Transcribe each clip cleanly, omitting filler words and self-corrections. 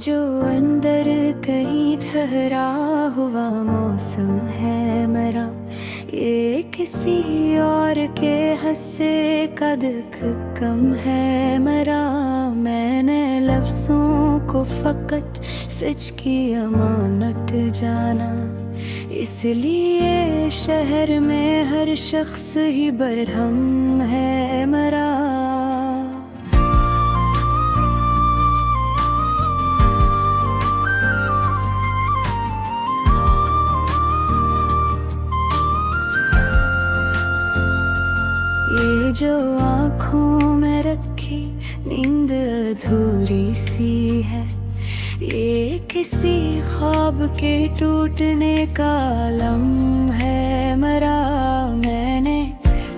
जो अंदर कहीं ठहरा हुआ मौसम है मेरा, ये किसी और के हंसे का दुख कम है मेरा। मैंने लफ्ज़ों को फ़कत सच की अमानत जाना, इसलिए शहर में हर शख्स ही बरहम है मेरा। ये जो आँखों में रखी नींद अधूरी सी है, ये किसी ख्वाब के टूटने का अलम है मेरा। मैंने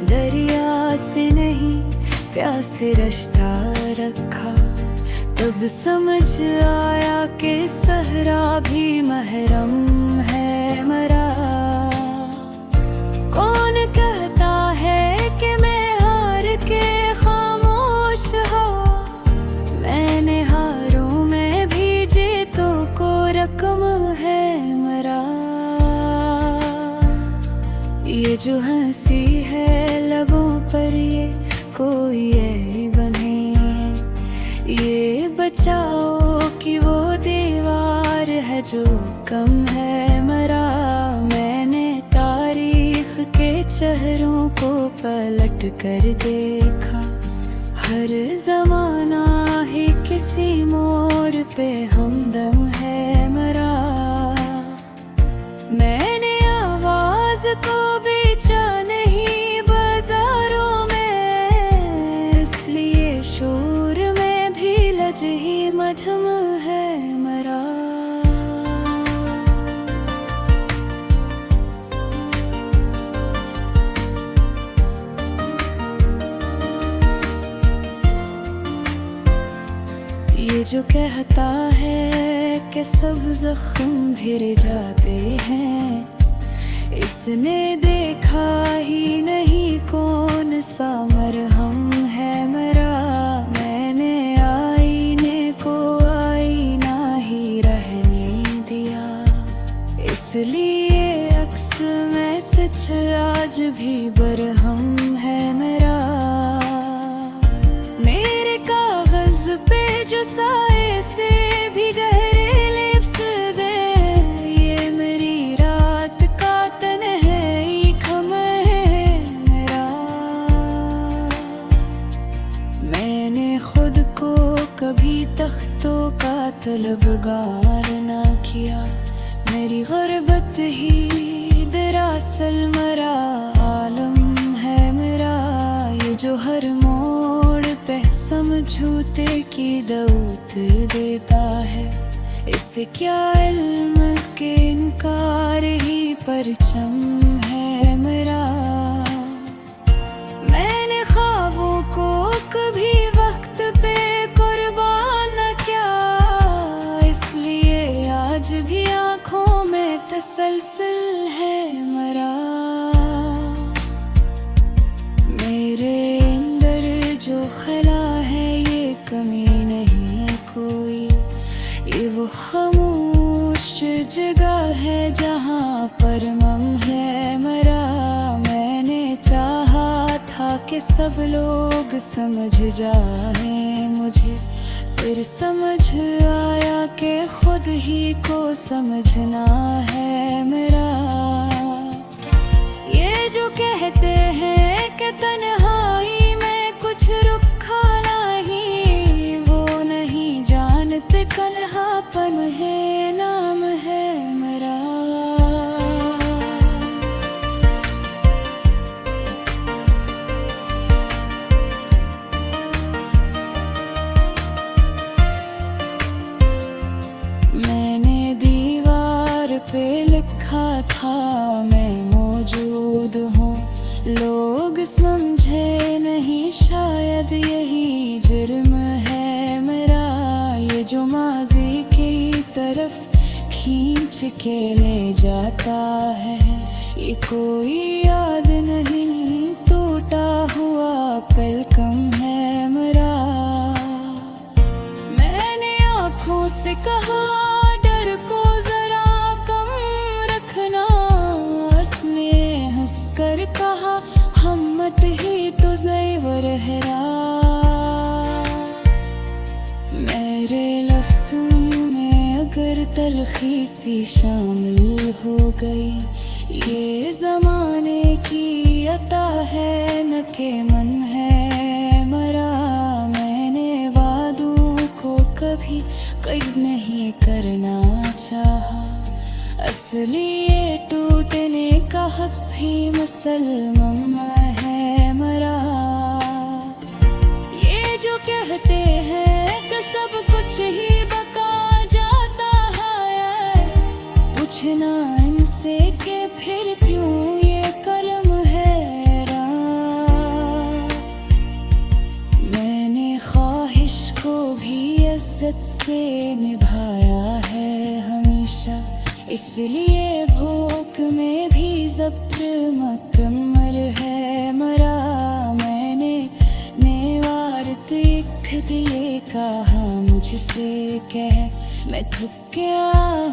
दरिया से नहीं प्यास से रिश्ता रखा, तब समझ आया कि सहरा भी महरम है मेरा। कौन कहता है कि मैं हार के खामोश हो, मैंने हारों में भी जीतों को रकम है मेरा। ये जो हंसी है लबों पर, ये कोई यही बने, ये बचाओ कि वो दीवार है जो कम है मेरा। मैंने तारीख के चेहरों को पलट कर देखा, हर जमाना ही किसी मोड़ पे हमदम है मेरा। मैंने आवाज को बेचा नहीं बाजारों में, इसलिए शोर में भी लज ही मध्यम है मेरा। ये जो कहता है कि सब जख्म भिर जाते हैं, इसने देखा ही नहीं कौन सा मरहम है मेरा। मैंने आईने को आईना ही रहने दिया, इसलिए अक्स में सच आज भी बरहम है मेरा। मेरे कागज पे जो साए से भी गहरे लिप्स दे, ये मेरी रात का तन्हाई खम है मेरा। मैंने खुद को कभी तख्तों का तलबगार ना किया, मेरी गुर्बत ही दरअसल मरा आलम है मेरा। ये जो हर मोड़ पे समझौते की दावत देता है, इससे क्या इल्म के इनकार ही परचम है मेरा। मैंने ख्वाबों को कभी वक्त पे कुर्बान न किया, इसलिए आज भी आँखों में तसलसल है मेरा। मेरे अंदर जो खला है ये कमी नहीं कोई, ये वो खामोश जगह है जहाँ पर मम है मेरा। मैंने चाहा था कि सब लोग समझ जाए मुझे, फिर समझ आया कि खुद ही को समझना है मेरा। ये जो कहते हैं कि तन्हाई में कुछ रुखा नहीं, वो नहीं जानते कल्हापन है नाम है मेरा। मैंने दीवार पे लिखा था मैं मौजूद हूँ, लोग समझे नहीं शायद यही जुर्म है मेरा। ये जो माजी की तरफ खींच के ले जाता है, ये कोई याद नहीं टूटा हुआ पल कम है मेरा। मैंने आँखों से कहा तलखी सी शामिल हो गई। ये ज़माने की अता है न के मन है मरा। मैंने वादों को कभी कैद नहीं करना चाहा। असली ये टूटने का हक भी मुसलमान है मरा। ये जो कहते हैं कि सब कुछ ही बका जाता है, पूछना इनसे कि फिर क्यों ये कलम है राह। मैंने ख्वाहिश को भी इज्जत से निभाया है हमेशा, इसलिए भूख में भी ज़ब्र मुकम्मल है मरा। मैंने नेवारत लिख दिए कहा मुझसे कह, मैं थक गया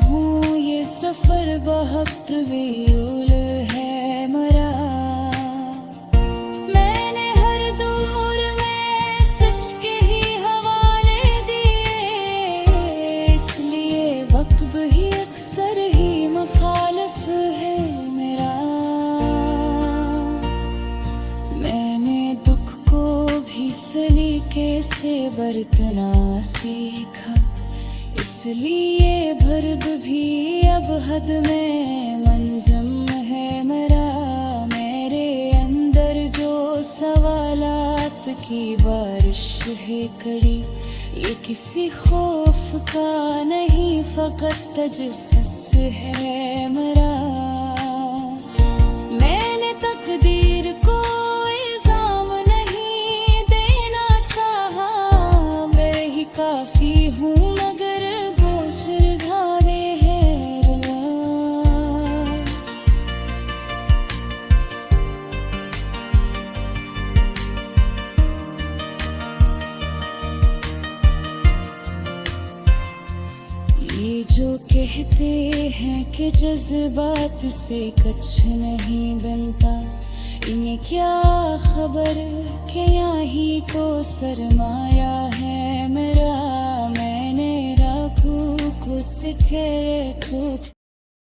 हूँ ये सफ़र बहुत तवील है मरा। मैंने हर दौर में सच के ही हवाले दिए, इसलिए वक्त भी अक्सर ही मुखालिफ है मेरा। मैंने दुख को भी सलीके से बरतना सीखा, इसलिए भरब भी अब हद में मंजम है मेरा। मेरे अंदर जो सवालात की बारिश है कड़ी, ये किसी खौफ का नहीं फ़कत तजस्सुस है मेरा। मैंने तकदीर को इल्ज़ाम नहीं देना चाहा, मैं ही काफ़ी हूँ मगर बोझ धावे है रुना। ये जो कहते हैं कि जज्बात से कुछ नहीं बनता, इन्हें क्या खबर कि यहाँ को सरमाया है मेरा। मैंने राखू को सिखे तो